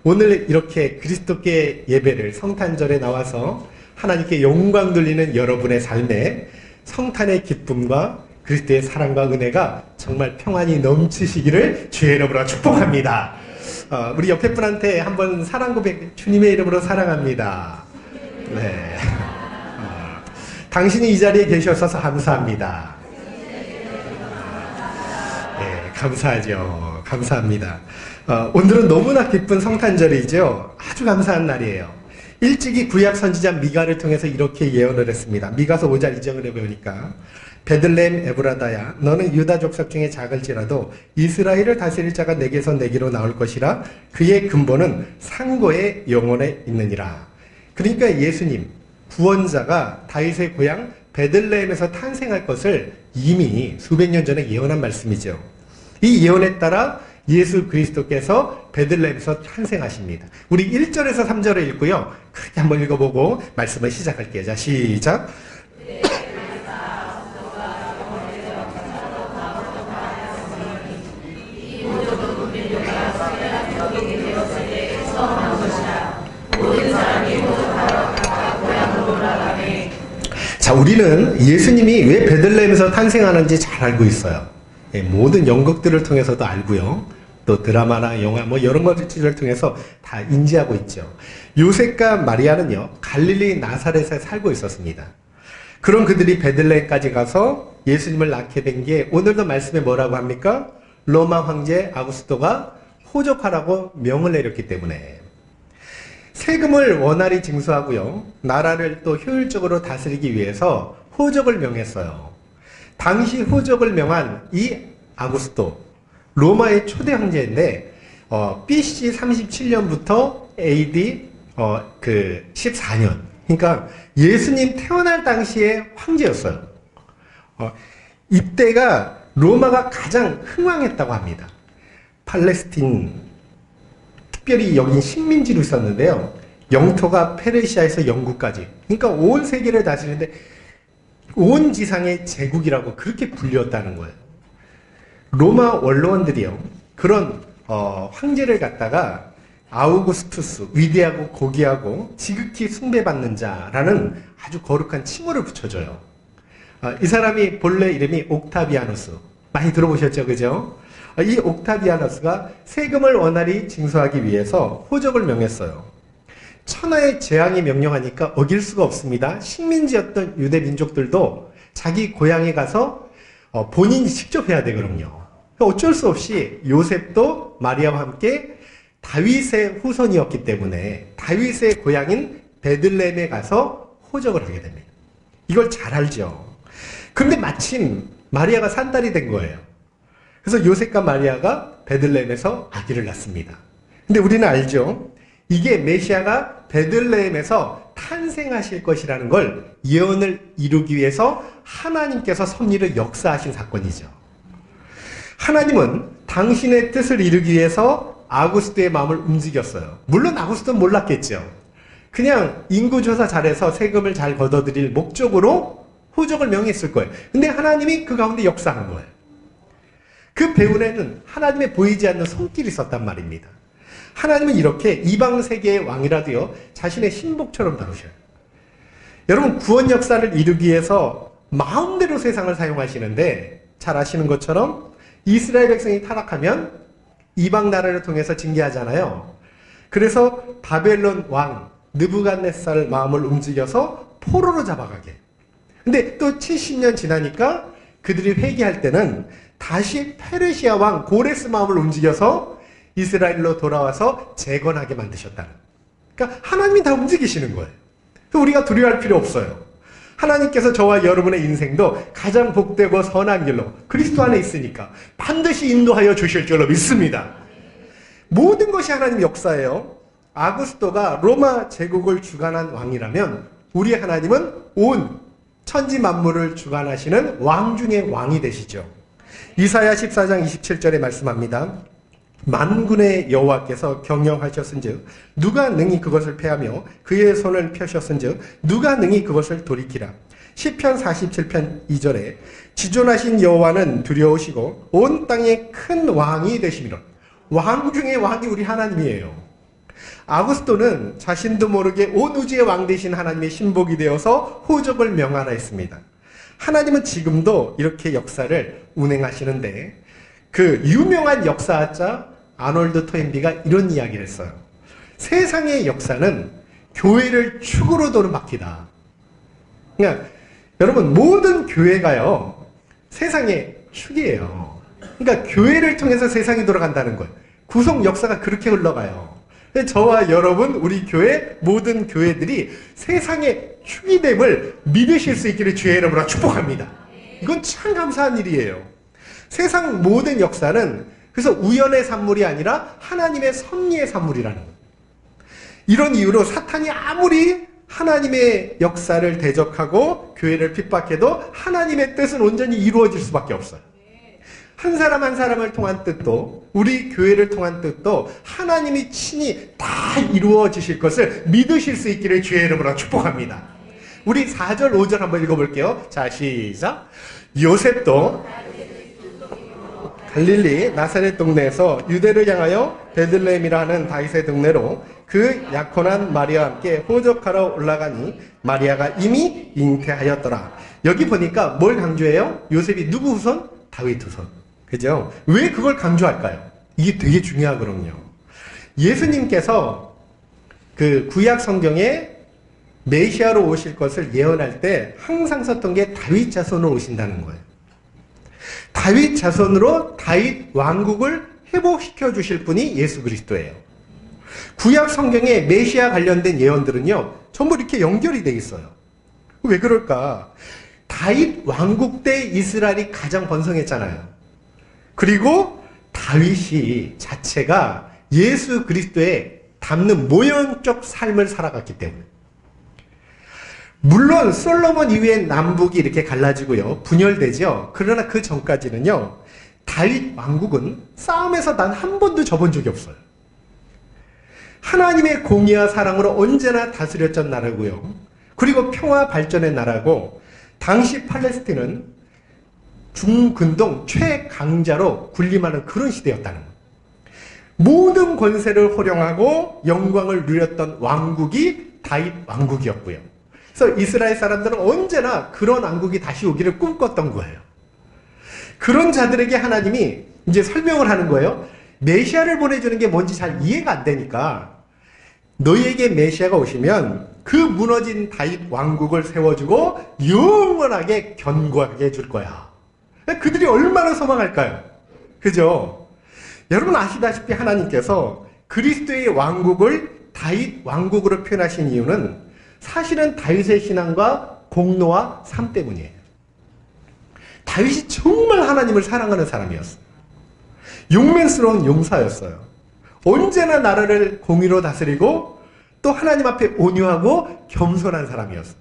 오늘 이렇게 그리스도께 예배를 성탄절에 나와서 하나님께 영광 돌리는 여러분의 삶에 성탄의 기쁨과 그리스도의 사랑과 은혜가 정말 평안이 넘치시기를 주의 이름으로 축복합니다. 우리 옆에 분한테 한번 사랑 고백, 주님의 이름으로 사랑합니다. 네. 당신이 이 자리에 계셔서 감사합니다. 네, 감사하죠. 감사합니다. 오늘은 너무나 기쁜 성탄절이죠. 아주 감사한 날이에요. 일찍이 구약 선지자 미가를 통해서 이렇게 예언을 했습니다. 미가서 5장 2절에 배우니까 베들레헴 에브라다야 너는 유다 족속 중에 작을지라도 이스라엘을 다스릴 자가 내게서 내게로 나올 것이라 그의 근본은 상고의 영혼에 있느니라. 그러니까 예수님 구원자가 다윗의 고향 베들레헴에서 탄생할 것을 이미 수백 년 전에 예언한 말씀이죠. 이 예언에 따라 예수 그리스도께서 베들레헴에서 탄생하십니다. 우리 1절에서 3절을 읽고요. 크게 한번 읽어보고 말씀을 시작할게요. 자, 시작. 자, 우리는 예수님이 왜 베들레헴에서 탄생하는지 잘 알고 있어요. 모든 연극들을 통해서도 알고요. 또 드라마나 영화 뭐 여러 것들을 통해서 다 인지하고 있죠. 요셉과 마리아는요 갈릴리 나사렛에 살고 있었습니다. 그런 그들이 베들레헴까지 가서 예수님을 낳게 된 게 오늘도 말씀에 뭐라고 합니까? 로마 황제 아구스토가 호적하라고 명을 내렸기 때문에 세금을 원활히 징수하고요 나라를 또 효율적으로 다스리기 위해서 호적을 명했어요. 당시 호적을 명한 이 아구스토 로마의 초대 황제인데 BC 37년부터 AD 14년 그러니까 예수님 태어날 당시에 황제였어요. 이때가 로마가 가장 흥왕했다고 합니다. 팔레스틴 특별히 여긴 식민지로 있었는데요. 영토가 페르시아에서 영국까지 그러니까 온 세계를 다스리는데 온 지상의 제국이라고 그렇게 불렸다는 거예요. 로마 원로원들이요 그런 황제를 갖다가 아우구스투스 위대하고 고귀하고 지극히 숭배받는 자라는 아주 거룩한 칭호를 붙여줘요. 이 사람이 본래 이름이 옥타비아누스 많이 들어보셨죠, 그죠? 이 옥타비아누스가 세금을 원활히 징수하기 위해서 호적을 명했어요. 천하의 재앙이 명령하니까 어길 수가 없습니다. 식민지였던 유대 민족들도 자기 고향에 가서 본인이 직접 해야 되거든요. 어쩔 수 없이 요셉도 마리아와 함께 다윗의 후손이었기 때문에 다윗의 고향인 베들레헴에 가서 호적을 하게 됩니다. 이걸 잘 알죠. 그런데 마침 마리아가 산딸이 된 거예요. 그래서 요셉과 마리아가 베들레헴에서 아기를 낳습니다. 근데 우리는 알죠. 이게 메시아가 베들레헴에서 탄생하실 것이라는 걸 예언을 이루기 위해서 하나님께서 섭리를 역사하신 사건이죠. 하나님은 당신의 뜻을 이루기 위해서 아구스토의 마음을 움직였어요. 물론 아구스토는 몰랐겠죠. 그냥 인구조사 잘해서 세금을 잘 걷어들일 목적으로 호적을 명했을 거예요. 근데 하나님이 그 가운데 역사한 거예요. 그 배후에는 하나님의 보이지 않는 손길이 있었단 말입니다. 하나님은 이렇게 이방 세계의 왕이라도요 자신의 신복처럼 다루셔요. 여러분 구원 역사를 이루기 위해서 마음대로 세상을 사용하시는데 잘 아시는 것처럼 이스라엘 백성이 타락하면 이방 나라를 통해서 징계하잖아요. 그래서 바벨론 왕 느부갓네살 마음을 움직여서 포로로 잡아가게. 근데 또 70년 지나니까 그들이 회개할 때는 다시 페르시아 왕 고레스 마음을 움직여서 이스라엘로 돌아와서 재건하게 만드셨다는. 그러니까 하나님이 다 움직이시는 거예요. 우리가 두려워할 필요 없어요. 하나님께서 저와 여러분의 인생도 가장 복되고 선한 길로 그리스도 안에 있으니까 반드시 인도하여 주실 줄로 믿습니다. 모든 것이 하나님 역사예요. 아구스토가 로마 제국을 주관한 왕이라면 우리 하나님은 온 천지 만물을 주관하시는 왕 중의 왕이 되시죠. 이사야 14장 27절에 말씀합니다. 만군의 여호와께서 경영하셨은즉 누가 능히 그것을 패하며 그의 손을 펴셨은즉 누가 능히 그것을 돌이키라. 시편 47편 2절에 지존하신 여호와는 두려우시고 온 땅에 큰 왕이 되시미로. 왕 중의 왕이 우리 하나님이에요. 아구스토는 자신도 모르게 온 우주의 왕 되신 하나님의 신복이 되어서 호적을 명하라 했습니다. 하나님은 지금도 이렇게 역사를 운행하시는데 그 유명한 역사학자 아놀드 토인비가 이런 이야기를 했어요. 세상의 역사는 교회를 축으로 도는 바퀴다. 그러니까 여러분 모든 교회가요 세상의 축이에요. 그러니까 교회를 통해서 세상이 돌아간다는 거예요. 구속 역사가 그렇게 흘러가요. 저와 여러분 우리 교회 모든 교회들이 세상의 축이 됨을 믿으실 수 있기를 주의 이름으로 축복합니다. 이건 참 감사한 일이에요. 세상 모든 역사는 그래서 우연의 산물이 아니라 하나님의 섭리의 산물이라는 거예요. 이런 이유로 사탄이 아무리 하나님의 역사를 대적하고 교회를 핍박해도 하나님의 뜻은 온전히 이루어질 수밖에 없어요. 한 사람 한 사람을 통한 뜻도 우리 교회를 통한 뜻도 하나님이 친히 다 이루어지실 것을 믿으실 수 있기를 주의 이름으로 축복합니다. 우리 4절 5절 한번 읽어볼게요. 자 시작. 요셉도 갈릴리 나사렛 동네에서 유대를 향하여 베들레헴이라 하는 다윗의 동네로 그 약혼한 마리아와 함께 호적하러 올라가니 마리아가 이미 잉태하였더라. 여기 보니까 뭘 강조해요? 요셉이 누구 후손? 다윗 후손. 그죠? 왜 그걸 강조할까요? 이게 되게 중요하거든요. 예수님께서 그 구약 성경에 메시아로 오실 것을 예언할 때 항상 썼던 게 다윗 자손으로 오신다는 거예요. 다윗 자손으로 다윗 왕국을 회복시켜 주실 분이 예수 그리스도예요. 구약 성경에 메시아 관련된 예언들은요 전부 이렇게 연결이 돼 있어요. 왜 그럴까? 다윗 왕국 때 이스라엘이 가장 번성했잖아요. 그리고 다윗이 자체가 예수 그리스도에 닮는 모형적 삶을 살아갔기 때문에. 물론 솔로몬 이후에 남북이 이렇게 갈라지고요 분열되죠. 그러나 그 전까지는요 다윗 왕국은 싸움에서 단 한 번도 져본 적이 없어요. 하나님의 공의와 사랑으로 언제나 다스렸던 나라고요. 그리고 평화 발전의 나라고 당시 팔레스틴은 중근동 최강자로 군림하는 그런 시대였다는 거예요. 모든 권세를 호령하고 영광을 누렸던 왕국이 다윗 왕국이었고요. 그래서 이스라엘 사람들은 언제나 그런 왕국이 다시 오기를 꿈꿨던 거예요. 그런 자들에게 하나님이 이제 설명을 하는 거예요. 메시아를 보내주는 게 뭔지 잘 이해가 안 되니까 너희에게 메시아가 오시면 그 무너진 다윗 왕국을 세워주고 영원하게 견고하게 해줄 거야. 그들이 얼마나 소망할까요? 그죠? 여러분 아시다시피 하나님께서 그리스도의 왕국을 다윗 왕국으로 표현하신 이유는 사실은 다윗의 신앙과 공로와 삶 때문이에요. 다윗이 정말 하나님을 사랑하는 사람이었어요. 용맹스러운 용사였어요. 언제나 나라를 공의로 다스리고 또 하나님 앞에 온유하고 겸손한 사람이었어요.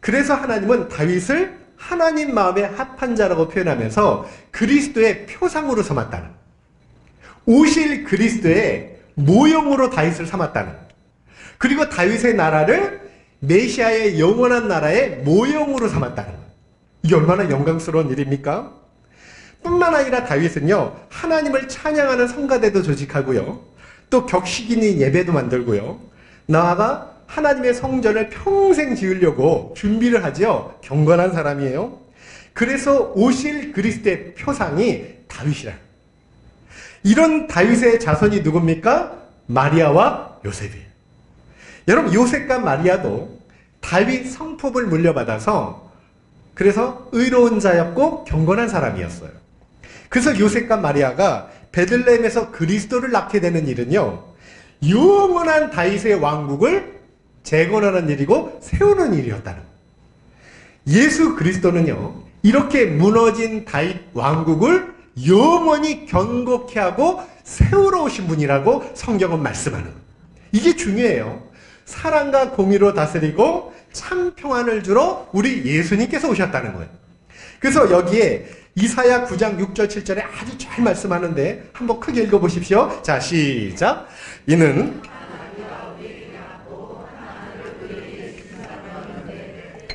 그래서 하나님은 다윗을 하나님 마음에 합한 자라고 표현하면서 그리스도의 표상으로 삼았다는, 오실 그리스도의 모형으로 다윗을 삼았다는, 그리고 다윗의 나라를 메시아의 영원한 나라의 모형으로 삼았다는 거예요. 이게 얼마나 영광스러운 일입니까? 뿐만 아니라 다윗은요 하나님을 찬양하는 성가대도 조직하고요 또 격식 있는 예배도 만들고요 나아가 하나님의 성전을 평생 지으려고 준비를 하죠. 경건한 사람이에요. 그래서 오실 그리스도의 표상이 다윗이라. 이런 다윗의 자손이 누굽니까? 마리아와 요셉이에요. 여러분 요셉과 마리아도 다윗 성품을 물려받아서 그래서 의로운 자였고 경건한 사람이었어요. 그래서 요셉과 마리아가 베들레헴에서 그리스도를 낳게 되는 일은요 영원한 다윗의 왕국을 재건하는 일이고 세우는 일이었다는 거예요. 예수 그리스도는요 이렇게 무너진 다윗 왕국을 영원히 견고케 하고 세우러 오신 분이라고 성경은 말씀하는 거예요. 이게 중요해요. 사랑과 공의로 다스리고 참 평안을 주러 우리 예수님께서 오셨다는 거예요. 그래서 여기에 이사야 9장 6절 7절에 아주 잘 말씀하는데 한번 크게 읽어보십시오. 자 시작. 이는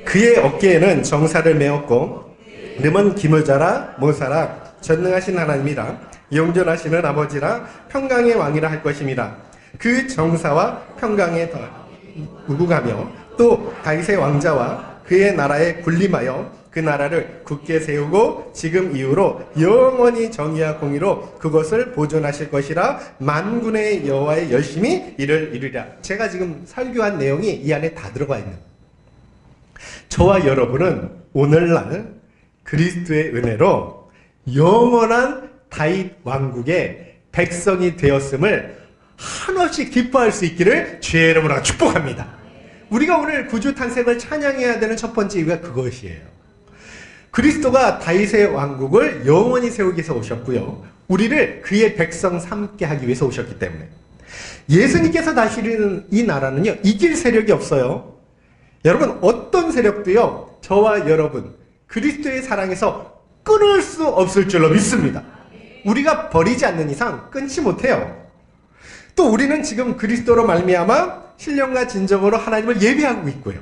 그의 어깨에는 정사를 메었고 늠은 기물 자라 모사라 전능하신 하나님이라 영존하시는 아버지라 평강의 왕이라 할 것입니다. 그 정사와 평강에 무궁하며 또 다윗의 왕자와 그의 나라에 군림하여 그 나라를 굳게 세우고 지금 이후로 영원히 정의와 공의로 그것을 보존하실 것이라 만군의 여호와의 열심히 이를 이루리라. 제가 지금 설교한 내용이 이 안에 다 들어가 있는, 저와 여러분은 오늘날 그리스도의 은혜로 영원한 다윗 왕국의 백성이 되었음을 한없이 기뻐할 수 있기를 주의 이름으로 축복합니다. 우리가 오늘 구주 탄생을 찬양해야 되는 첫 번째 이유가 그것이에요. 그리스도가 다윗의 왕국을 영원히 세우기 위해서 오셨고요, 우리를 그의 백성 삼게 하기 위해서 오셨기 때문에 예수님께서 다스리는 이 나라는요, 이길 세력이 없어요. 여러분, 어떤 세력도요, 저와 여러분 그리스도의 사랑에서 끊을 수 없을 줄로 믿습니다. 우리가 버리지 않는 이상 끊지 못해요. 또 우리는 지금 그리스도로 말미암아 신령과 진정으로 하나님을 예배하고 있고요,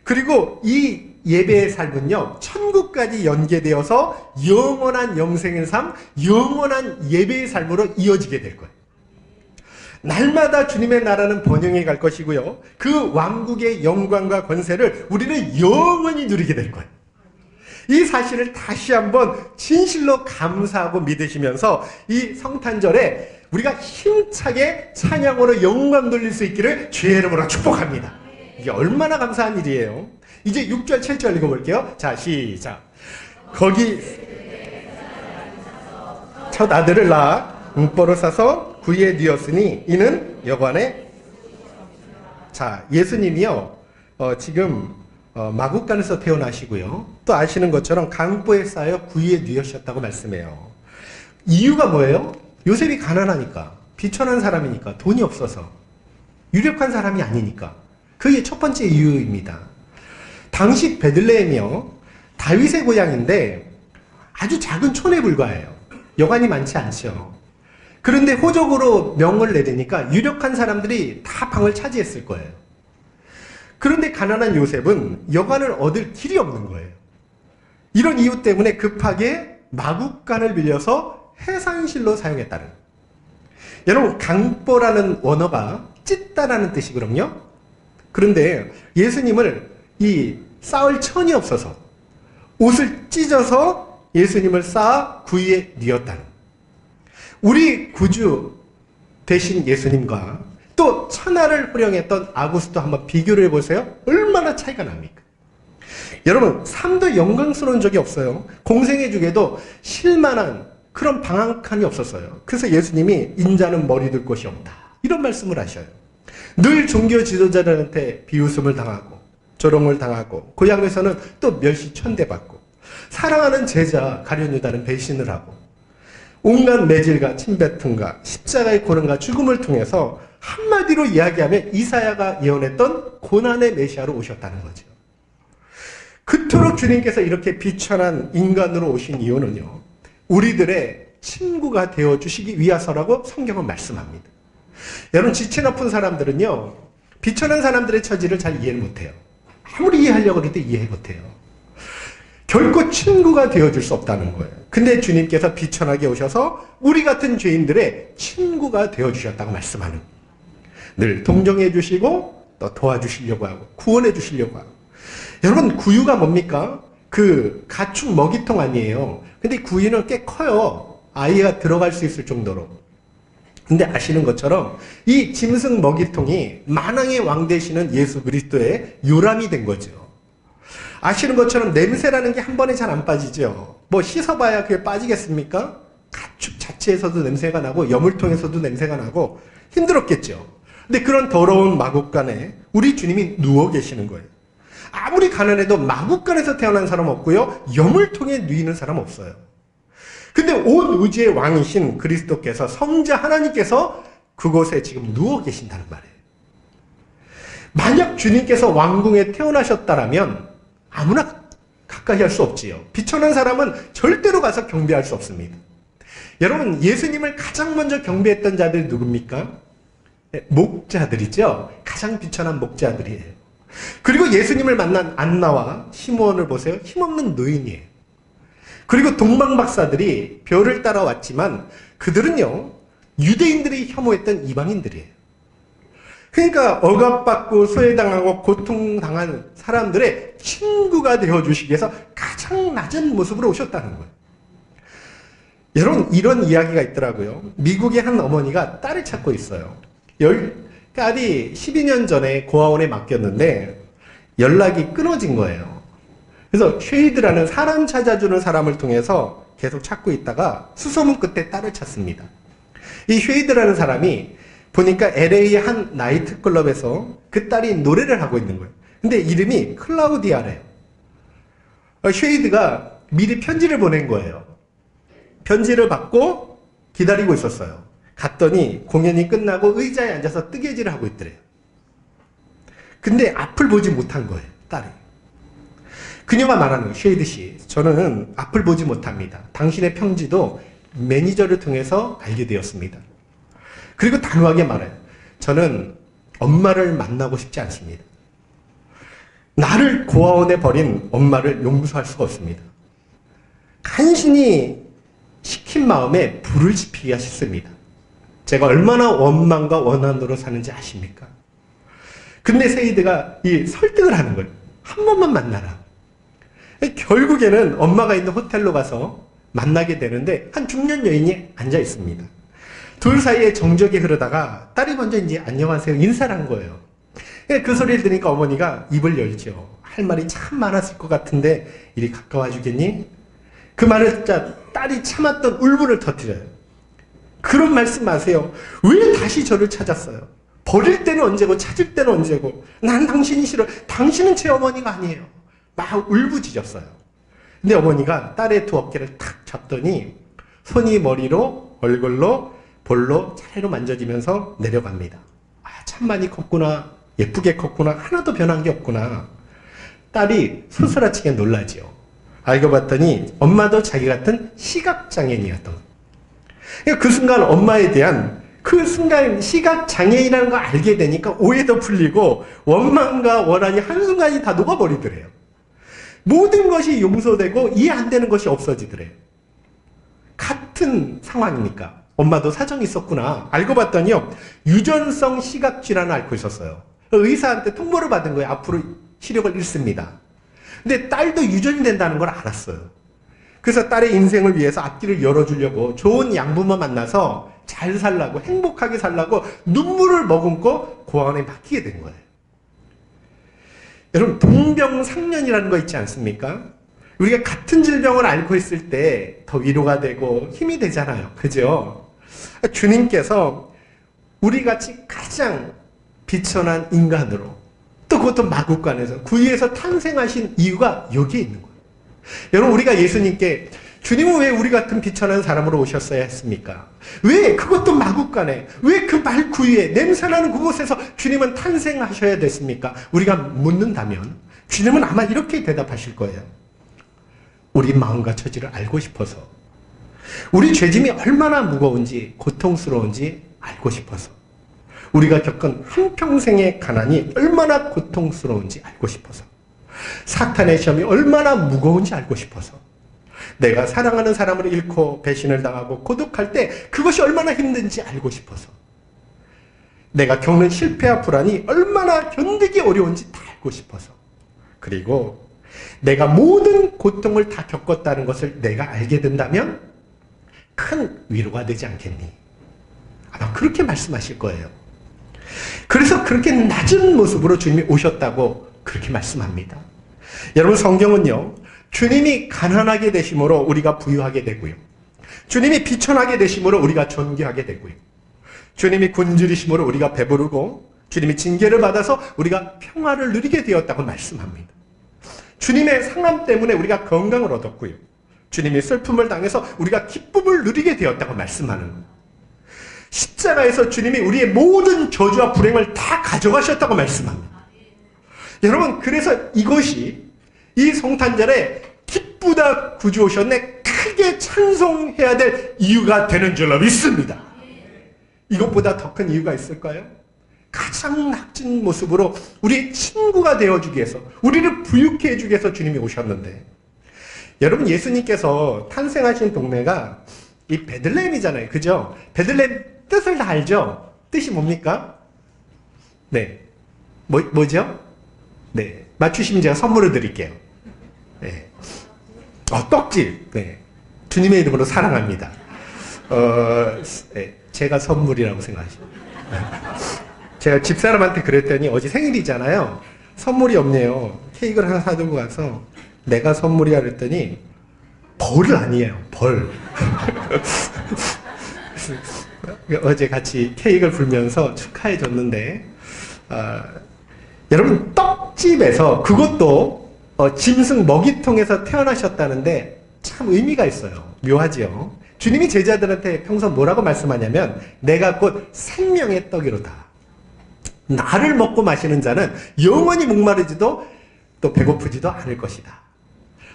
그리고 이 예배의 삶은요, 천국까지 연계되어서 영원한 영생의 삶, 영원한 예배의 삶으로 이어지게 될 거예요. 날마다 주님의 나라는 번영해 갈 것이고요, 그 왕국의 영광과 권세를 우리는 영원히 누리게 될 거예요. 이 사실을 다시 한번 진실로 감사하고 믿으시면서 이 성탄절에 우리가 힘차게 찬양으로 영광 돌릴 수 있기를 주의 이름으로 축복합니다. 이게 얼마나 감사한 일이에요. 이제 6절 7절 읽어볼게요. 자, 시작. 거기 첫 아들을 낳아 음보로 싸서 구이에 뉘었으니 이는 여관에. 자, 예수님이요, 지금 마국간에서 태어나시고요, 또 아시는 것처럼 강보에 쌓여 구이에 뉘으셨다고 말씀해요. 이유가 뭐예요? 요셉이 가난하니까, 비천한 사람이니까, 돈이 없어서, 유력한 사람이 아니니까. 그게 첫 번째 이유입니다. 당시 베들레헴이요, 다윗의 고향인데 아주 작은 촌에 불과해요. 여관이 많지 않죠. 그런데 호적으로 명을 내리니까 유력한 사람들이 다 방을 차지했을 거예요. 그런데 가난한 요셉은 여관을 얻을 길이 없는 거예요. 이런 이유 때문에 급하게 마국간을 빌려서 해산실로 사용했다는. 여러분, 강보라는 원어가 찢다라는 뜻이거든요. 그런데 예수님을 쌓을 천이 없어서 옷을 찢어서 예수님을 쌓아 구이에 뉘었다는. 우리 구주 되신 예수님과 또 천하를 호령했던 아구스도 한번 비교를 해보세요. 얼마나 차이가 납니까? 여러분, 삶도 영광스러운 적이 없어요. 공생애 중에도 쉴만한 그런 방 한 칸이 없었어요. 그래서 예수님이 인자는 머리 둘 곳이 없다, 이런 말씀을 하셔요. 늘 종교 지도자들한테 비웃음을 당하고 조롱을 당하고 고향에서는 또 멸시 천대받고 사랑하는 제자 가룟유다는 배신을 하고 온갖 매질과 침뱉음과 십자가의 고난과 죽음을 통해서 한마디로 이야기하면 이사야가 예언했던 고난의 메시아로 오셨다는 거죠. 그토록 주님께서 이렇게 비천한 인간으로 오신 이유는요, 우리들의 친구가 되어주시기 위해서라고 성경은 말씀합니다. 여러분, 지체 높은 사람들은요, 비천한 사람들의 처지를 잘 이해를 못해요. 아무리 이해하려고 해도 이해 못해요. 결코 친구가 되어줄 수 없다는 거예요. 근데 주님께서 비천하게 오셔서 우리 같은 죄인들의 친구가 되어주셨다고 말씀하는, 늘 동정해 주시고 또 도와주시려고 하고 구원해 주시려고 하고. 여러분, 구유가 뭡니까? 그 가축 먹이통 아니에요. 근데 구유는 꽤 커요. 아이가 들어갈 수 있을 정도로. 근데 아시는 것처럼 이 짐승 먹이통이 만왕의 왕 되시는 예수 그리스도의 요람이 된 거죠. 아시는 것처럼 냄새라는 게 한 번에 잘 안 빠지죠. 뭐 씻어봐야 그게 빠지겠습니까? 가축 자체에서도 냄새가 나고 여물통에서도 냄새가 나고 힘들었겠죠. 근데 그런 더러운 마국간에 우리 주님이 누워 계시는 거예요. 아무리 가난해도 마국간에서 태어난 사람 없고요, 여물통에 누이는 사람 없어요. 근데 온 우주의 왕이신 그리스도께서, 성자 하나님께서 그곳에 지금 누워 계신다는 말이에요. 만약 주님께서 왕궁에 태어나셨다라면 아무나 가까이 할 수 없지요. 비천한 사람은 절대로 가서 경배할 수 없습니다. 여러분, 예수님을 가장 먼저 경배했던 자들이 누굽니까? 목자들이죠. 가장 비천한 목자들이에요. 그리고 예수님을 만난 안나와 시므온을 보세요. 힘없는 노인이에요. 그리고 동방박사들이 별을 따라왔지만 그들은요, 유대인들이 혐오했던 이방인들이에요. 그러니까 억압받고 소외당하고 고통당한 사람들의 친구가 되어주시기 위해서 가장 낮은 모습으로 오셨다는 거예요. 여러분, 이런 이야기가 있더라고요. 미국의 한 어머니가 딸을 찾고 있어요. 딸이 12년 전에 고아원에 맡겼는데 연락이 끊어진 거예요. 그래서 쉐이드라는 사람 찾아주는 사람을 통해서 계속 찾고 있다가 수소문 끝에 딸을 찾습니다. 이 쉐이드라는 사람이 보니까 LA의 한 나이트클럽에서 그 딸이 노래를 하고 있는 거예요. 근데 이름이 클라우디아래요. 쉐이드가 미리 편지를 보낸 거예요. 편지를 받고 기다리고 있었어요. 갔더니 공연이 끝나고 의자에 앉아서 뜨개질을 하고 있더래요. 근데 앞을 보지 못한 거예요, 딸이. 그녀가 말하는 거예요. 쉐이드 씨, 저는 앞을 보지 못합니다. 당신의 편지도 매니저를 통해서 알게 되었습니다. 그리고 단호하게 말해요. 저는 엄마를 만나고 싶지 않습니다. 나를 고아원에 버린 엄마를 용서할 수가 없습니다. 간신히 시킨 마음에 불을 지피기가 싫습니다. 제가 얼마나 원망과 원한으로 사는지 아십니까? 근데 세이드가 이 설득을 하는 거예요. 한 번만 만나라. 결국에는 엄마가 있는 호텔로 가서 만나게 되는데 한 중년 여인이 앉아 있습니다. 둘 사이에 정적이 흐르다가 딸이 먼저 이제 안녕하세요 인사를 한 거예요. 그 소리를 들으니까 어머니가 입을 열죠. 할 말이 참 많았을 것 같은데 이리 가까워 주겠니? 그 말을 듣자 딸이 참았던 울분을 터뜨려요. 그런 말씀 마세요. 왜 다시 저를 찾았어요? 버릴 때는 언제고 찾을 때는 언제고 난 당신이 싫어. 당신은 제 어머니가 아니에요. 막 울부짖었어요. 근데 어머니가 딸의 두 어깨를 탁 잡더니 손이 머리로 얼굴로 볼로 차례로 만져지면서 내려갑니다. 아, 참 많이 컸구나. 예쁘게 컸구나. 하나도 변한 게 없구나. 딸이 소스라치게 놀라지요. 알고 봤더니 엄마도 자기 같은 시각장애인이었던 거예요. 그 순간 엄마에 대한 그 순간 시각장애인이라는 걸 알게 되니까 오해도 풀리고 원망과 원한이 한순간이 다 녹아버리더래요. 모든 것이 용서되고 이해 안 되는 것이 없어지더래요. 같은 상황이니까. 엄마도 사정이 있었구나. 알고 봤더니요. 유전성 시각질환을 앓고 있었어요. 의사한테 통보를 받은 거예요. 앞으로 시력을 잃습니다. 근데 딸도 유전이 된다는 걸 알았어요. 그래서 딸의 인생을 위해서 앞길을 열어주려고 좋은 양부모 만나서 잘 살라고 행복하게 살라고 눈물을 머금고 고아원에 맡기게 된 거예요. 여러분 동병상련이라는 거 있지 않습니까? 우리가 같은 질병을 앓고 있을 때 더 위로가 되고 힘이 되잖아요. 그죠? 주님께서 우리같이 가장 비천한 인간으로 또 그것도 마국간에서 구유에서 탄생하신 이유가 여기에 있는 거예요. 여러분 우리가 예수님께 주님은 왜 우리 같은 비천한 사람으로 오셨어야 했습니까? 왜 그것도 마국간에 왜 그 말 구유에 냄새나는 그곳에서 주님은 탄생하셔야 됐습니까? 우리가 묻는다면 주님은 아마 이렇게 대답하실 거예요. 우리 마음과 처지를 알고 싶어서 우리 죄짐이 얼마나 무거운지 고통스러운지 알고 싶어서 우리가 겪은 한평생의 가난이 얼마나 고통스러운지 알고 싶어서 사탄의 시험이 얼마나 무거운지 알고 싶어서 내가 사랑하는 사람을 잃고 배신을 당하고 고독할 때 그것이 얼마나 힘든지 알고 싶어서 내가 겪는 실패와 불안이 얼마나 견디기 어려운지 다 알고 싶어서 그리고 내가 모든 고통을 다 겪었다는 것을 내가 알게 된다면 큰 위로가 되지 않겠니? 아마 그렇게 말씀하실 거예요. 그래서 그렇게 낮은 모습으로 주님이 오셨다고 그렇게 말씀합니다. 여러분 성경은요. 주님이 가난하게 되심으로 우리가 부유하게 되고요. 주님이 비천하게 되심으로 우리가 존귀하게 되고요. 주님이 굶주리심으로 우리가 배부르고 주님이 징계를 받아서 우리가 평화를 누리게 되었다고 말씀합니다. 주님의 상함 때문에 우리가 건강을 얻었고요. 주님이 슬픔을 당해서 우리가 기쁨을 누리게 되었다고 말씀하는 거예요. 십자가에서 주님이 우리의 모든 저주와 불행을 다 가져가셨다고 말씀합니다. 여러분 그래서 이것이 이 성탄절에 기쁘다 구주 오셨네 크게 찬송해야 될 이유가 되는 줄로 믿습니다. 이것보다 더 큰 이유가 있을까요? 가장 낮은 모습으로 우리의 친구가 되어주기 위해서 우리를 부유케 해주기 위해서 주님이 오셨는데 여러분 예수님께서 탄생하신 동네가 이 베들레헴이잖아요. 그죠? 베들레헴 뜻을 다 알죠? 뜻이 뭡니까? 네. 뭐죠? 네. 맞추시면 제가 선물을 드릴게요. 네. 떡집. 네. 주님의 이름으로 사랑합니다. 네. 제가 선물이라고 생각하시면. 제가 집사람한테 그랬더니 어제 생일이잖아요. 선물이 없네요. 케이크를 하나 사들고 가서 내가 선물이야 그랬더니 벌을 아니에요. 벌. 어제 같이 케이크를 불면서 축하해 줬는데 여러분 떡집에서 그것도 짐승 먹이통에서 태어나셨다는데 참 의미가 있어요. 묘하지요. 주님이 제자들한테 평소 뭐라고 말씀하냐면 내가 곧 생명의 떡이로다. 나를 먹고 마시는 자는 영원히 목마르지도 또 배고프지도 않을 것이다.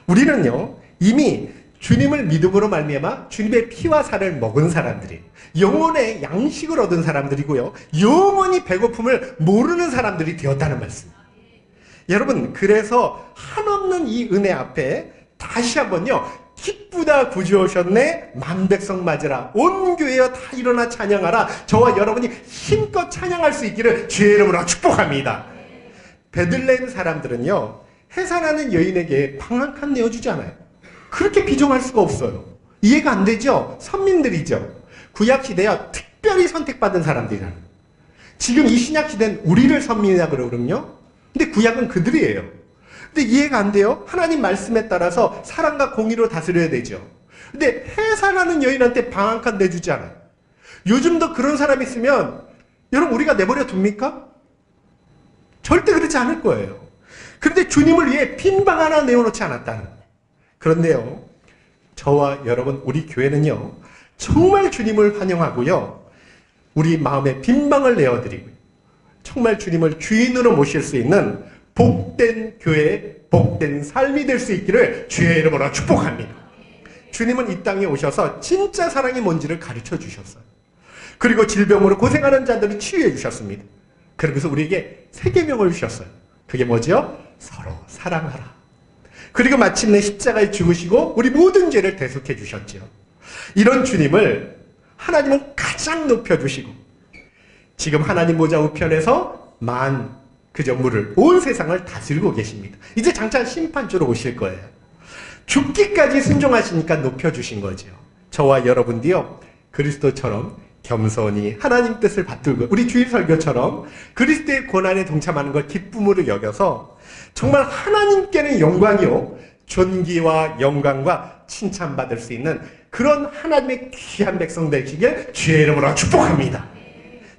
우리는요 이미 주님을 믿음으로 말미암아 주님의 피와 살을 먹은 사람들이 영혼의 양식을 얻은 사람들이고요 영원히 배고픔을 모르는 사람들이 되었다는 말씀. 여러분 그래서 한없는 이 은혜 앞에 다시 한번요 기쁘다 구주오셨네 만백성 맞으라 온 교회여 다 일어나 찬양하라. 저와 여러분이 힘껏 찬양할 수 있기를 주의 이름으로 축복합니다. 베들레헴 사람들은요 해산하는 여인에게 방 한 칸 내어주지 않아요. 그렇게 비정할 수가 없어요. 이해가 안 되죠? 선민들이죠. 구약시대야 특별히 선택받은 사람들이라는. 지금 이 신약시대는 우리를 선민이라 그러거든요. 근데 구약은 그들이에요. 근데 이해가 안 돼요? 하나님 말씀에 따라서 사랑과 공의로 다스려야 되죠. 근데 해산하는 여인한테 방 한 칸 내주지 않아요. 요즘도 그런 사람이 있으면 여러분 우리가 내버려 둡니까? 절대 그렇지 않을 거예요. 그런데 주님을 위해 빈 방 하나 내어놓지 않았다는. 그런데요 저와 여러분 우리 교회는요 정말 주님을 환영하고요 우리 마음에 빈 방을 내어드리고요 정말 주님을 주인으로 모실 수 있는 복된 교회, 복된 삶이 될 수 있기를 주의 이름으로 축복합니다. 주님은 이 땅에 오셔서 진짜 사랑이 뭔지를 가르쳐 주셨어요. 그리고 질병으로 고생하는 자들을 치유해 주셨습니다. 그러면서 우리에게 세 계명을 주셨어요. 그게 뭐죠? 서로 사랑하라. 그리고 마침내 십자가에 죽으시고 우리 모든 죄를 대속해 주셨죠. 이런 주님을 하나님은 가장 높여주시고 지금 하나님 보좌 우편에서 그저 물을 온 세상을 다스리고 계십니다. 이제 장차 심판주로 오실 거예요. 죽기까지 순종하시니까 높여주신 거죠. 저와 여러분도요 그리스도처럼 겸손히 하나님 뜻을 받들고 우리 주일 설교처럼 그리스도의 고난에 동참하는 걸 기쁨으로 여겨서 정말 하나님께는 영광이요 존귀와 영광과 칭찬받을 수 있는 그런 하나님의 귀한 백성 되시길 주의 이름으로 축복합니다.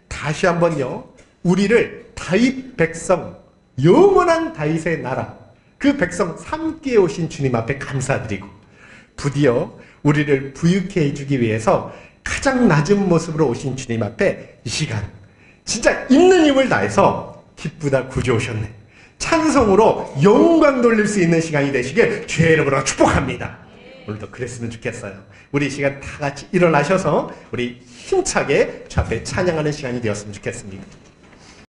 다시 한번요 우리를 다윗 백성 영원한 다윗의 나라 그 백성 삼기에 오신 주님 앞에 감사드리고 부디어 우리를 부유케 해주기 위해서 가장 낮은 모습으로 오신 주님 앞에 이 시간 진짜 있는 힘을 다해서 기쁘다 구주오셨네 찬송으로 영광 돌릴 수 있는 시간이 되시길 주의 이름으로 축복합니다. 오늘도 그랬으면 좋겠어요. 우리 이 시간 다 같이 일어나셔서 우리 힘차게 주 앞에 찬양하는 시간이 되었으면 좋겠습니다.